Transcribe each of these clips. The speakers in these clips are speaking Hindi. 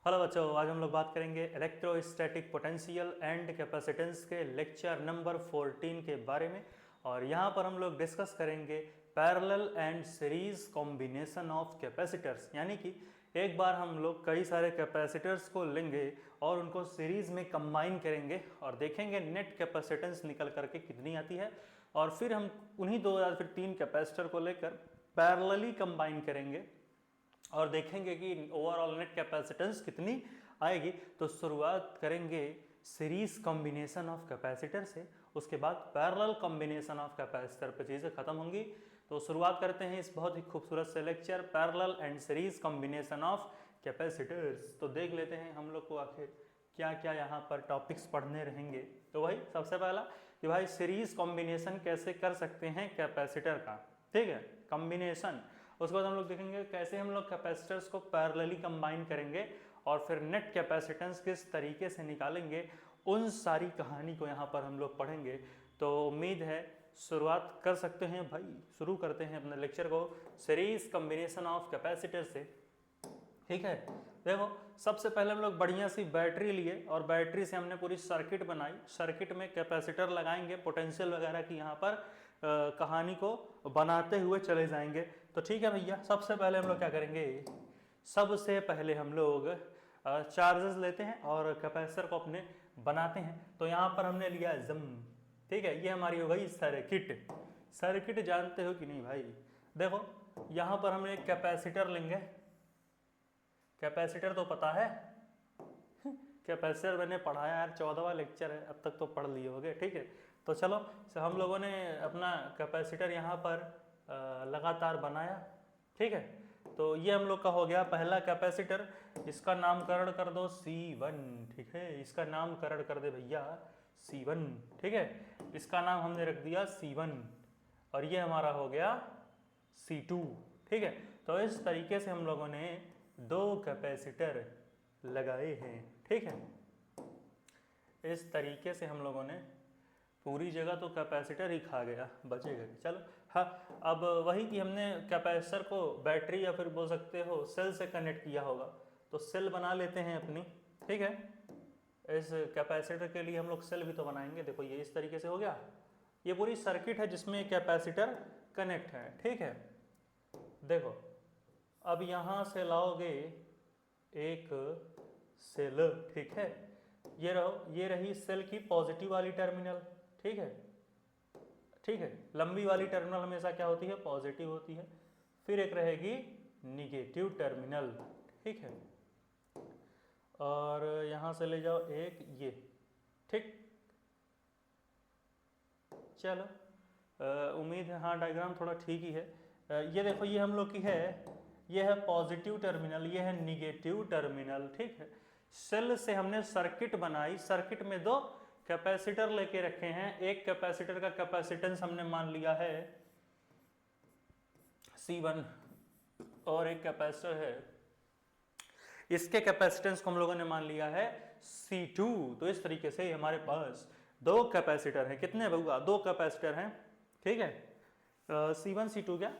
हेलो बच्चों, आज हम लोग बात करेंगे इलेक्ट्रोस्टैटिक पोटेंशियल एंड कैपेसिटेंस के लेक्चर नंबर 14 के बारे में। और यहाँ पर हम लोग डिस्कस करेंगे parallel and series combination of capacitors, यानी कि एक बार हम लोग कई सारे कैपेसिटर्स को लेंगे और उनको सीरीज में कंबाइन करेंगे और देखेंगे नेट कैपेसिटेंस निकल करके कितनी आती है। और फिर हम उन्हीं दो या फिर तीन कैपेसिटर को लेकर पैरेलली कंबाइन करेंगे और देखेंगे कि ओवरऑल नेट कैपेसिटेंस कितनी आएगी। तो शुरुआत करेंगे सीरीज कॉम्बिनेशन ऑफ कैपेसिटर से, उसके बाद पैरेलल कॉम्बिनेशन ऑफ कैपेसिटर पे चीज़ें खत्म होंगी। तो शुरुआत करते हैं इस बहुत ही खूबसूरत से lecture parallel and series combination of capacitors. तो देख लेते हैं हम लोग को आखिर क्या क्या यहाँ पर टॉपिक्स पढ़ने रहेंगे। तो वही सबसे पहला कि भाई सीरीज कॉम्बिनेशन कैसे कर सकते हैं कैपेसिटर का, ठीक है, कॉम्बिनेशन। उसके बाद हम लोग देखेंगे कैसे हम लोग कैपेसिटर्स को पैरेलली कंबाइन करेंगे और फिर नेट कैपेसिटेंस किस तरीके से निकालेंगे, उन सारी कहानी को यहाँ पर हम लोग पढ़ेंगे। तो उम्मीद है शुरुआत कर सकते हैं भाई, शुरू करते हैं अपने लेक्चर को सीरीज कॉम्बिनेशन ऑफ कैपेसिटर से, ठीक है। देखो सबसे पहले हम लोग बढ़िया सी बैटरी लिए और बैटरी से हमने पूरी सर्किट बनाई। सर्किट में कैपेसिटर लगाएंगे, पोटेंशियल वगैरह की यहाँ पर कहानी को बनाते हुए चले जाएंगे। तो ठीक है भैया, सबसे पहले हम लोग क्या करेंगे, सबसे पहले हम लोग चार्जेस लेते हैं और कैपेसिटर को अपने बनाते हैं। तो यहाँ पर हमने लिया जम, ठीक है, ये हमारी हो गई सर्किट। सर्किट जानते हो कि नहीं भाई? देखो यहाँ पर हम एक कैपेसिटर लेंगे। कैपेसिटर तो पता है कैपेसिटर मैंने पढ़ाया यार, 14वां लेक्चर है, अब तक तो पढ़ लिए होगे, ठीक है। तो चलो हम लोगों ने अपना कैपेसिटर यहाँ पर लगातार बनाया, ठीक है। तो ये हम लोग का हो गया पहला कैपेसिटर। इसका नामकरण कर दो C1, ठीक है, इसका नामकरण कर दे भैया C1, ठीक है। इसका नाम हमने रख दिया C1 और ये हमारा हो गया C2, ठीक है। तो इस तरीके से हम लोगों ने दो कैपेसिटर लगाए हैं, ठीक है। इस तरीके से हम लोगों ने पूरी जगह तो कैपेसिटर ही खा गया, बचेगा। चलो हाँ, अब वही कि हमने कैपेसिटर को बैटरी या फिर बोल सकते हो सेल से कनेक्ट किया होगा, तो सेल बना लेते हैं अपनी, ठीक है। इस कैपेसिटर के लिए हम लोग सेल भी तो बनाएंगे। देखो ये इस तरीके से हो गया, ये पूरी सर्किट है जिसमें कैपेसिटर कनेक्ट है, ठीक है। देखो अब यहाँ से लाओगे एक सेल, ठीक है, ये रही सेल की पॉजिटिव वाली टर्मिनल, ठीक है, ठीक है। लंबी वाली टर्मिनल हमेशा क्या होती है, पॉजिटिव होती है। फिर एक रहेगी निगेटिव टर्मिनल, ठीक है। और यहाँ से ले जाओ एक ये, ठीक। चलो उम्मीद है हाँ डायग्राम थोड़ा ठीक ही है। ये देखो ये हम लोग की है, ये है पॉजिटिव टर्मिनल, ये है निगेटिव टर्मिनल, ठीक है। सेल से हमने सर्किट बनाई, सर्किट में दो कैपेसिटर लेके रखे हैं। एक कैपेसिटर का कैपेसिटेंस हमने मान लिया है C1 और एक कैपेसिटर है, इसके कैपेसिटेंस को हम लोगों ने मान लिया है C2। तो इस तरीके से हमारे पास दो कैपेसिटर हैं। कितने बउआ? दो कैपेसिटर हैं, ठीक है। C1 C2 क्या,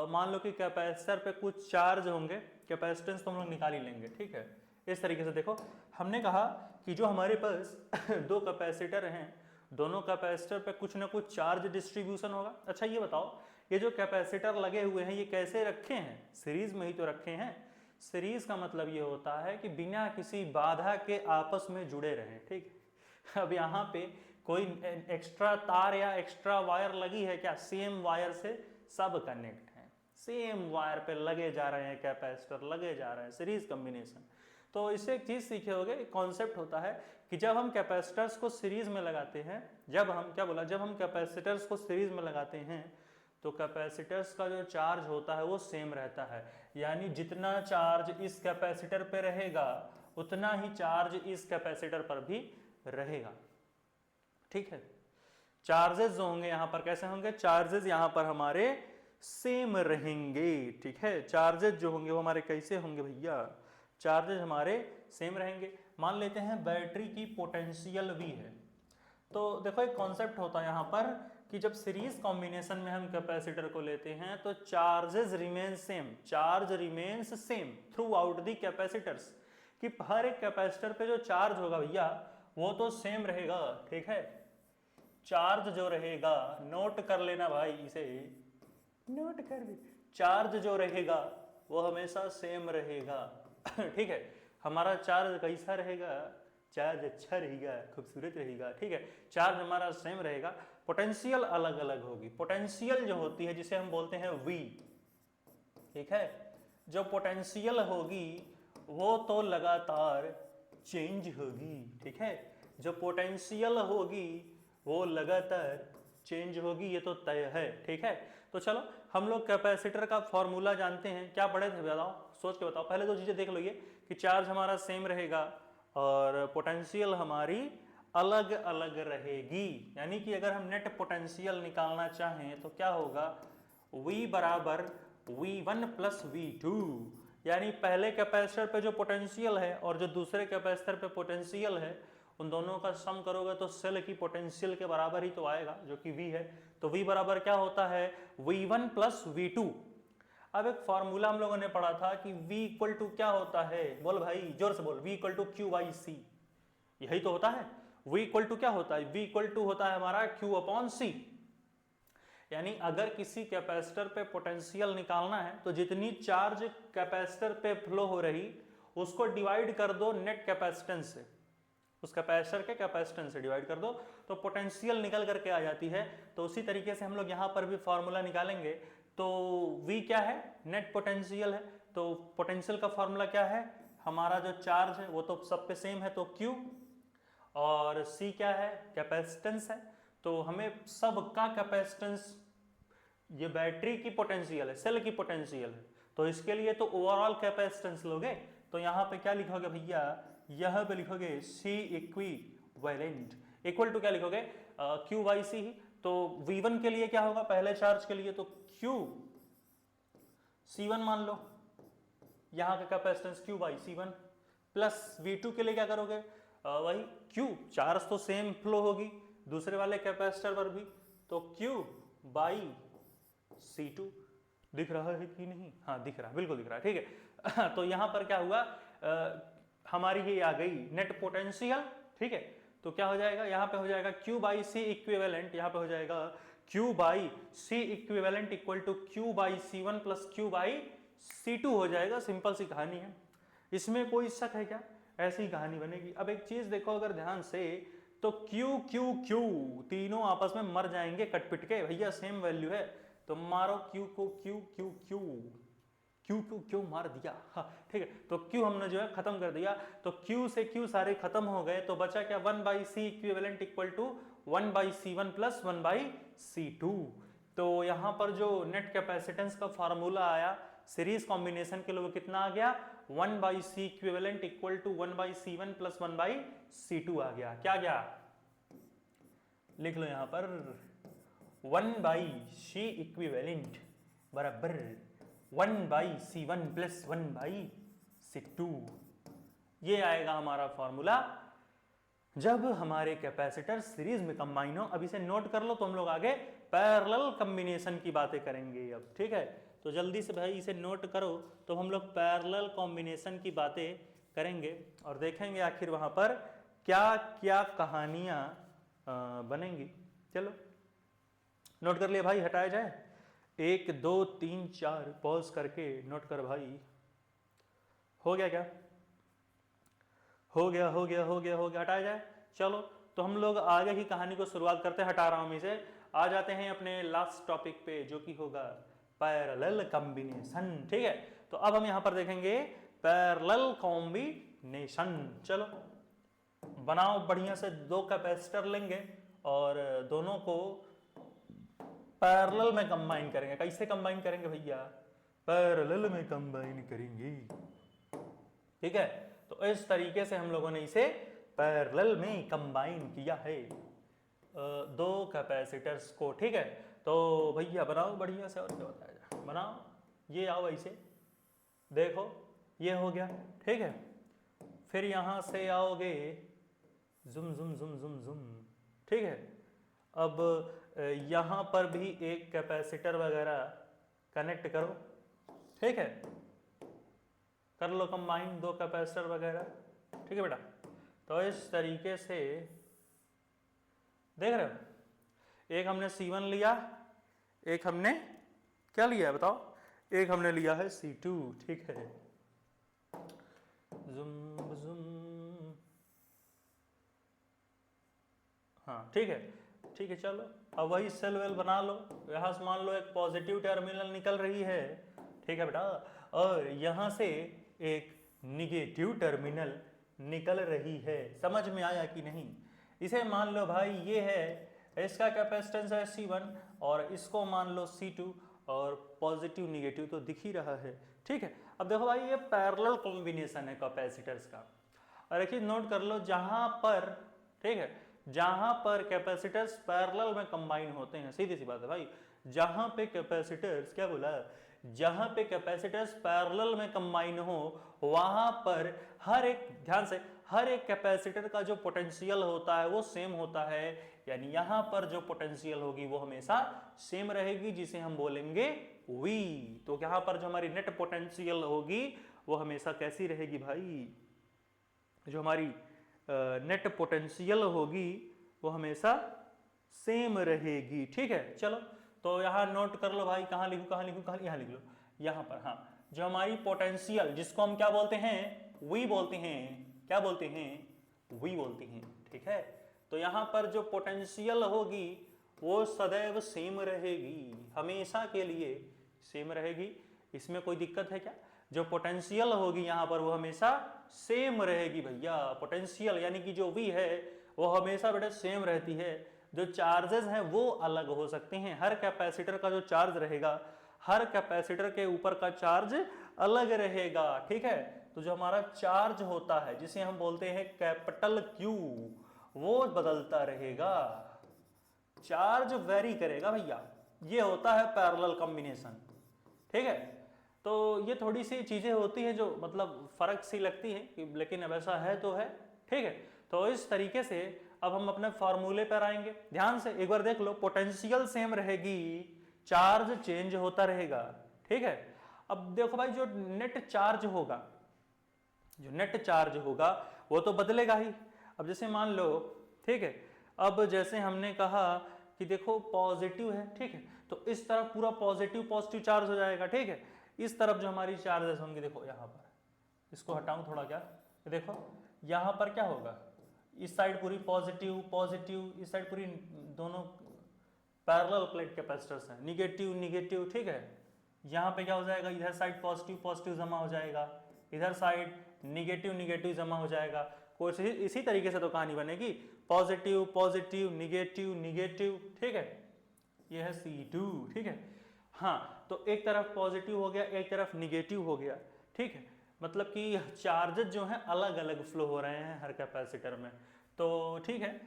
मान लो कि कैपेसिटर पे कुछ चार्ज होंगे, कैपेसिटेंस तो हम लोग निकाल ही लेंगे, ठीक है। इस तरीके से देखो हमने कहा कि जो हमारे पास दो कैपेसिटर हैं, दोनों कैपेसिटर पे कुछ ना कुछ चार्ज डिस्ट्रीब्यूशन होगा। अच्छा ये बताओ, ये जो कैपेसिटर लगे हुए हैं ये कैसे रखे हैं? सीरीज में ही तो रखे हैं। सीरीज का मतलब ये होता है कि बिना किसी बाधा के आपस में जुड़े रहें, ठीक है। अब यहाँ पे कोई एक्स्ट्रा तार या एक्स्ट्रा वायर लगी है क्या? सेम वायर से सब कनेक्ट हैं, सेम वायर पे लगे जा रहे हैं कैपेसिटर, लगे जा रहे हैं, सीरीज कॉम्बिनेशन। तो इससे एक चीज सीखे होगे, एक कॉन्सेप्ट होता है कि जब हम कैपेसिटर्स को सीरीज में लगाते हैं, जब हम क्या बोला, जब हम कैपेसिटर्स को सीरीज में लगाते हैं तो कैपेसिटर्स का जो चार्ज होता है वो सेम रहता है। यानी जितना चार्ज इस कैपेसिटर पे रहेगा उतना ही चार्ज इस कैपेसिटर पर भी रहेगा, ठीक है। चार्जेस जो होंगे यहाँ पर कैसे होंगे? चार्जेस यहाँ पर हमारे सेम रहेंगे, ठीक है। चार्जेस जो होंगे वो हमारे कैसे होंगे भैया? चार्जेस हमारे सेम रहेंगे। मान लेते हैं बैटरी की पोटेंशियल V है, तो देखो एक कॉन्सेप्ट होता है यहाँ पर कि जब सीरीज कॉम्बिनेशन में हम कैपेसिटर को लेते हैं तो charges remain same, charge remains same through out the capacitors. कि हर एक कैपेसिटर पे जो चार्ज होगा भैया वो तो सेम रहेगा, ठीक है। चार्ज जो रहेगा, नोट कर लेना भाई, इसे नोट कर ले, चार्ज जो रहेगा वो हमेशा सेम रहेगा ठीक है। हमारा चार्ज कैसा रहेगा, चार्ज अच्छा रहेगा, खूबसूरत रहेगा, ठीक है। चार्ज हमारा सेम रहेगा, पोटेंशियल अलग अलग होगी। पोटेंशियल जो होती है जिसे हम बोलते हैं V, ठीक है, जो पोटेंशियल होगी वो तो लगातार चेंज होगी, ठीक है। जो पोटेंशियल होगी वो लगातार चेंज होगी, ये तो तय है, ठीक है। तो चलो हम लोग कैपेसिटर का फॉर्मूला जानते हैं, क्या पढ़े थे बताओ, सोच के बताओ। पहले दो चीजें देख लो, ये कि चार्ज हमारा सेम रहेगा और पोटेंशियल हमारी अलग अलग रहेगी। यानी कि अगर हम नेट पोटेंशियल निकालना चाहें तो क्या होगा, V बराबर V1 प्लस V2, यानी पहले कैपेसिटर पे जो पोटेंशियल है और जो दूसरे कैपेसिटर पे पोटेंशियल है उन दोनों का सम करोगे तो सेल की पोटेंशियल के बराबर ही तो आएगा, जो कि V है। तो V बराबर क्या होता है, V1 प्लस V2। अब एक फॉर्मूला हम लोगों ने पढ़ा था कि V इक्वल टू क्या होता है, बोल भाई जोर से बोल, V equal to Q by C, यही तो होता है। V इक्वल टू क्या होता है, V इक्वल टू होता है हमारा Q अपॉन C। यानी अगर किसी कैपेसिटर पे पोटेंशियल निकालना है तो जितनी चार्ज कैपेसिटर पे फ्लो हो रही उसको डिवाइड कर दो नेट कैपेसिटेंस से, उस कैपेसिटर के कैपेसिटेंस से डिवाइड कर दो तो पोटेंशियल निकल करके आ जाती है। तो उसी तरीके से हम लोग यहाँ पर भी फॉर्मूला निकालेंगे। तो V क्या है, नेट पोटेंशियल है, तो पोटेंशियल का फॉर्मूला क्या है, हमारा जो चार्ज है वो तो सब पे सेम है तो Q, और C क्या है, कैपेसिटेंस है, तो हमें सब का कैपेसिटेंस, ये बैटरी की पोटेंशियल है, सेल की पोटेंशियल है, तो इसके लिए तो ओवरऑल कैपेसिटेंस लोगे। तो यहाँ पे क्या लिखोगे भैया, यहाँ पे लिखोगे C इक्विवेलेंट इक्वल टू क्या लिखोगे, Q बाई C ही। तो V1 के लिए क्या होगा, पहले चार्ज के लिए तो Q C1 मान लो, यहाँ का capacitance Q by C1, plus V2 के लिए क्या करोगे, वही Q, चार्ज तो सेम फ्लो होगी दूसरे वाले कैपेसिटर पर भी, तो Q बाई C2। दिख रहा है कि नहीं, हाँ दिख रहा है, बिल्कुल दिख रहा है, ठीक है तो यहाँ पर क्या हुआ, हमारी ये आ गई नेट पोटेंशियल, ठीक है। तो क्या हो जाएगा, यहाँ पे हो जाएगा Q बाई C इक्विवेलेंट, यहाँ पे हो जाएगा Q by C equivalent equal to Q by C1 plus Q by C2 हो जाएगा। सिंपल सी कहानी है, इसमें कोई शक है क्या, ऐसी ही कहानी बनेगी। अब एक चीज देखो अगर ध्यान से, तो Q Q Q तीनों आपस में मर जाएंगे कटपिट के, भैया सेम वैल्यू है, तो मारो Q को Q Q Q Q को Q मार दिया, हाँ ठीक है। तो Q हमने जो है खत्म कर दिया, तो Q से Q सारे खत्म हो गए, तो बचा क्या, 1 by C equivalent equal to 1 by C1 plus 1 by C2। तो यहाँ पर जो नेट कैपेसिटेंस का फार्मूला आया सीरीज कॉम्बिनेशन के लिए वो कितना आ गया, 1 by C equivalent equal to 1 by C1 plus 1 by C2 आ गया। क्या गया, लिख लो यहाँ पर 1 बाई C इक्विवेलेंट बराबर 1 by C1 plus 1 by C2, ये आएगा हमारा फॉर्मूला जब हमारे कैपेसिटर सीरीज में कंबाइन हो। अब इसे नोट कर लो, तो हम लोग आगे पैरेलल कॉम्बिनेशन की बातें करेंगे अब, ठीक है। तो जल्दी से भाई इसे नोट करो, तो हम लोग पैरेलल कॉम्बिनेशन की बातें करेंगे और देखेंगे आखिर वहां पर क्या क्या कहानियां बनेंगी। चलो नोट कर लिया भाई, हटाया जाए, 1 2 3 4 पॉज करके नोट कर भाई। हो गया क्या, हो गया हो गया हो गया हो गया, हटाया जाए। चलो तो हम लोग आगे की कहानी को शुरुआत करते हैं, हटा रहा हूं इसे। आ जाते हैं अपने लास्ट टॉपिक पे जो कि होगा पैरेलल कॉम्बिनेशन, ठीक है। तो अब हम यहां पर देखेंगे पैरेलल कॉम्बिनेशन। चलो बनाओ बढ़िया से, 2 कैपेसिटर लेंगे और दोनों को पैरेलल में कंबाइन करेंगे। कैसे कंबाइन करेंगे भैया, पैरेलल में कंबाइन करेंगे, ठीक है। तो इस तरीके से हम लोगों ने इसे पैरेलल में कंबाइन किया है 2 कैपेसिटर्स को, ठीक है। तो भैया बनाओ बढ़िया से, और क्या बताया जाए, बनाओ, ये आओ ऐसे, देखो ये हो गया, ठीक है। फिर यहां से आओगे जुम जुम जुम जुम जुम, ठीक है। अब यहां पर भी एक कैपेसिटर वगैरह कनेक्ट करो, ठीक है। कर लो कंबाइन दो कैपेसिटर वगैरह, ठीक है बेटा। तो इस तरीके से देख रहे हो, एक हमने C1 लिया, एक हमने क्या लिया है बताओ, एक हमने लिया है C2, ठीक है। जुम जुम, हाँ ठीक है, ठीक है चलो। अब वही सेल वेल बना लो, यहाँ से मान लो एक पॉजिटिव टर्मिनल निकल रही है, ठीक है बेटा, और यहाँ से एक निगेटिव टर्मिनल निकल रही है। समझ में आया कि नहीं? इसे मान लो भाई ये है, इसका कैपेसिटेंस है C1 और इसको मान लो C2, और पॉजिटिव निगेटिव तो दिख ही रहा है, ठीक है। अब देखो भाई ये पैरेलल कॉम्बिनेशन है कैपेसिटर्स का, और एक चीज नोट कर लो, जहां पर, ठीक है, जहां पर कैपेसिटर्स पैरेलल में कंबाइन होते हैं, सीधी सी बात है भाई, जहां पे कैपेसिटर्स, क्या बोला, जहां पे कैपेसिटर्स पैरेलल में कंबाइन हो, वहां पर हर एक, ध्यान से, हर एक कैपेसिटर का जो पोटेंशियल होता है वो सेम होता है, यानी यहां पर जो पोटेंशियल होगी वो हमेशा सेम रहेगी, जिसे हम बोलेंगे V। तो यहां पर जो हमारी नेट पोटेंशियल होगी वो हमेशा कैसी रहेगी भाई, जो हमारी नेट पोटेंशियल होगी वो हमेशा सेम रहेगी, ठीक है। चलो तो यहाँ नोट कर लो भाई, कहाँ लिखूं कहाँ लिखूं, कहाँ, यहाँ लिख लो, यहाँ पर, हाँ, जो हमारी पोटेंशियल, जिसको हम क्या बोलते हैं, V बोलते हैं, क्या बोलते हैं, V बोलते हैं, ठीक है। तो यहाँ पर जो पोटेंशियल होगी वो सदैव सेम रहेगी, हमेशा के लिए सेम रहेगी, इसमें कोई दिक्कत है क्या? जो पोटेंशियल होगी यहाँ पर वो हमेशा सेम रहेगी भैया, पोटेंशियल यानी कि जो V है वो हमेशा बेटा सेम रहती है। जो चार्जेस हैं वो अलग हो सकते हैं, हर कैपेसिटर का जो चार्ज रहेगा, हर कैपेसिटर के ऊपर का चार्ज अलग रहेगा, ठीक है। तो जो हमारा चार्ज होता है जिसे हम बोलते हैं कैपिटल Q, वो बदलता रहेगा, चार्ज वेरी करेगा भैया, ये होता है पैरेलल कॉम्बिनेशन, ठीक है। तो ये थोड़ी सी चीजें होती हैं जो मतलब फर्क सी लगती है, लेकिन अब ऐसा है तो है, ठीक है। तो इस तरीके से अब हम अपने फॉर्मूले पर आएंगे, ध्यान से एक बार देख लो, पोटेंशियल सेम रहेगी, चार्ज चेंज होता रहेगा, ठीक है। अब देखो भाई जो नेट चार्ज होगा, जो नेट चार्ज होगा वो तो बदलेगा ही। अब जैसे मान लो, ठीक है, अब जैसे हमने कहा कि देखो पॉजिटिव है, ठीक है, तो इस तरफ पूरा पॉजिटिव पॉजिटिव चार्ज हो जाएगा, ठीक है। इस तरफ जो हमारी चार्जेस होंगे, देखो यहाँ पर, इसको हटाऊं थोड़ा, क्या देखो यहाँ पर क्या होगा, इस साइड पूरी पॉजिटिव पॉजिटिव, इस साइड पूरी, दोनों पैरेलल प्लेट कैपेसिटर्स हैं, निगेटिव निगेटिव, ठीक है। यहाँ पे क्या हो जाएगा, इधर साइड पॉजिटिव पॉजिटिव जमा हो जाएगा, इधर साइड निगेटिव निगेटिव जमा हो जाएगा। कोई इसी तरीके से तो कहानी बनेगी, पॉजिटिव पॉजिटिव निगेटिव निगेटिव, ठीक है। ये है C2, ठीक है। हाँ, तो एक तरफ पॉजिटिव हो गया, एक तरफ निगेटिव हो गया, ठीक है। मतलब कि चार्जेस जो हैं अलग अलग फ्लो हो रहे हैं हर कैपेसिटर में, तो ठीक है।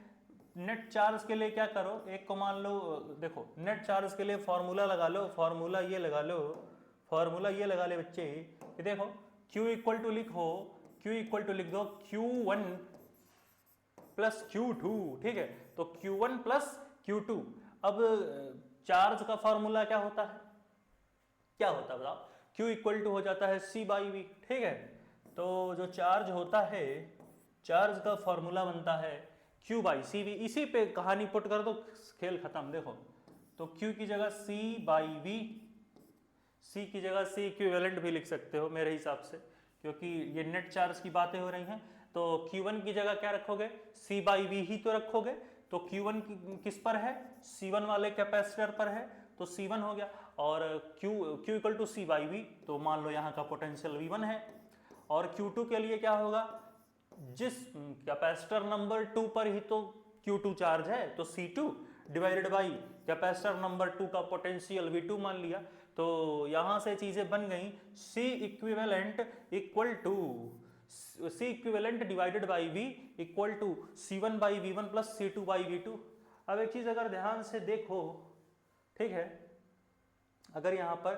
नेट चार्ज के लिए क्या करो, एक को मान लो, देखो नेट चार्ज के लिए फॉर्मूला लगा लो, फॉर्मूला ये लगा लो, फॉर्मूला ये लगा ले बच्चे, ये देखो Q इक्वल टू लिखो, Q इक्वल टू लिख दो Q1 प्लस Q2, ठीक है। तो Q1 प्लस Q2। अब चार्ज का फॉर्मूला क्या होता है, क्या होता है बताओ, Q इक्वल टू हो जाता है C बाई V, ठीक है। तो जो चार्ज होता है, चार्ज का फॉर्मूला बनता है Q बाई CV, इसी पे कहानी पुट कर दो, खेल खत्म। देखो तो Q की जगह C बाई V, C की जगह C इक्विवेलेंट भी लिख सकते हो मेरे हिसाब से, क्योंकि ये नेट चार्ज की बातें हो रही हैं। तो Q1 की जगह क्या रखोगे, C बाई V ही तो रखोगे। तो Q1 किस पर है, C1 वाले कैपेसिटर पर है, तो C1 हो गया, और Q equal to C by V, तो मान लो यहाँ का पोटेंशियल V1 है। और Q2 के लिए क्या होगा, जिस कैपेसिटर नंबर 2 पर ही तो Q2 चार्ज है, तो C2 divided by capacitor number 2 का पोटेंशियल V2 मान लिया। तो यहां से चीजें बन गई, C equivalent equal to C equivalent divided by V equal to C1 by V1 plus C2 by V2। अब एक चीज अगर ध्यान से देखो, ठीक है, अगर यहाँ पर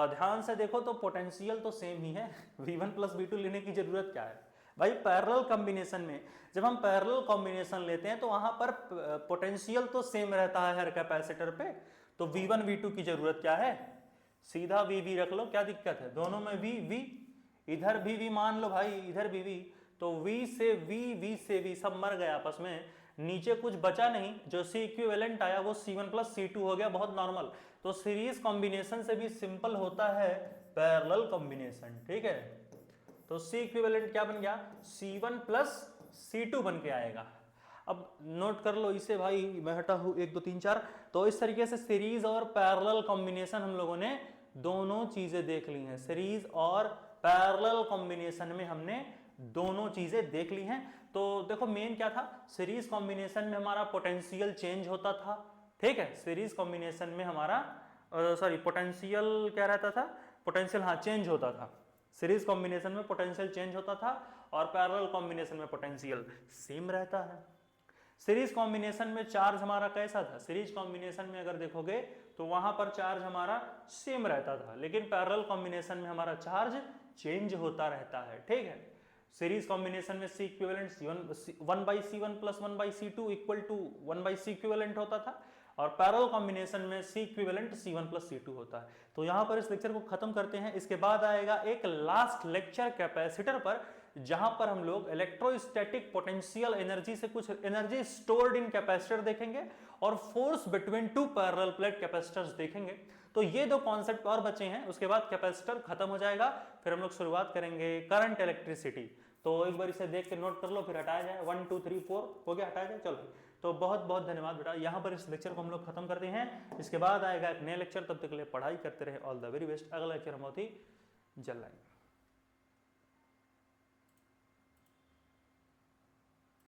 ध्यान से देखो तो पोटेंशियल तो सेम ही है, V1 प्लस V2 लेने की जरूरत क्या है भाई। पैरेलल कॉम्बिनेशन में जब हम पैरेलल कॉम्बिनेशन लेते हैं तो वहां पर पोटेंशियल तो सेम रहता है हर कैपेसिटर पे, तो V1 V2 की जरूरत क्या है, सीधा V रख लो, क्या दिक्कत है, दोनों में V इधर भी V मान लो भाई, इधर भी V, तो V से V सब मर गए आपस में, नीचे कुछ बचा नहीं, जो C इक्विवेलेंट आया वो C1 प्लस C2 हो गया, बहुत नॉर्मल। तो सीरीज कॉम्बिनेशन से भी सिंपल होता है पैरेलल कॉम्बिनेशन, ठीक है। तो C इक्विवेलेंट क्या बन गया, C1 प्लस C2 बन के आएगा। अब नोट कर लो इसे भाई, मैं हटा हूं 1 2 3 4। तो इस तरीके से सीरीज और पैरेलल कॉम्बिनेशन हम लोगों ने दोनों चीजें देख ली हैं, सीरीज और पैरेलल कॉम्बिनेशन में हमने दोनों चीजें देख ली हैं। तो देखो मेन क्या था, सीरीज कॉम्बिनेशन में हमारा पोटेंशियल चेंज होता था, ठीक है। सीरीज कॉम्बिनेशन में हमारा पोटेंशियल क्या रहता था, पोटेंशियल हाँ चेंज होता था। सीरीज कॉम्बिनेशन में पोटेंशियल चेंज होता था और पैरेलल कॉम्बिनेशन में पोटेंशियल सेम रहता है। सीरीज कॉम्बिनेशन में चार्ज हमारा कैसा था, सीरीज कॉम्बिनेशन में अगर देखोगे तो वहां पर चार्ज हमारा सेम रहता था, लेकिन पैरेलल कॉम्बिनेशन में हमारा चार्ज चेंज होता रहता है, ठीक है। सीरीज कॉम्बिनेशन में C equivalent 1/C1 plus 1/C2 equal to 1/C equivalent होता था, और पैरेलल कॉम्बिनेशन में C equivalent C1 plus C2 होता है। तो यहां पर इस लेक्चर को खत्म करते हैं। इसके बाद आएगा एक लास्ट लेक्चर कैपेसिटर पर, जहां पर हम लोग इलेक्ट्रोस्टैटिक पोटेंशियल एनर्जी से कुछ एनर्जी स्टोर्ड इन कैपेसिटर देखेंगे और force between two parallel plate capacitors देखेंगे। तो ये दो कॉन्सेप्ट और बचे हैं, उसके बाद कैपेसिटर खत्म हो जाएगा, फिर हम लोग शुरुआत करेंगे करंट इलेक्ट्रिसिटी। तो एक बार इसे देख के नोट कर लो, फिर हटाया जाए, 1 2 3 4 हो गया, हटाया जाए, चलो। तो बहुत बहुत धन्यवाद बेटा, यहाँ पर इस लेक्चर को हम लोग खत्म करते हैं। इसके बाद आएगा एक नया लेक्चर, तब तक के लिए पढ़ाई करते रहे, ऑल द वेरी बेस्ट। अगला लेक्चर हम बहुत ही जल्द आएंगे।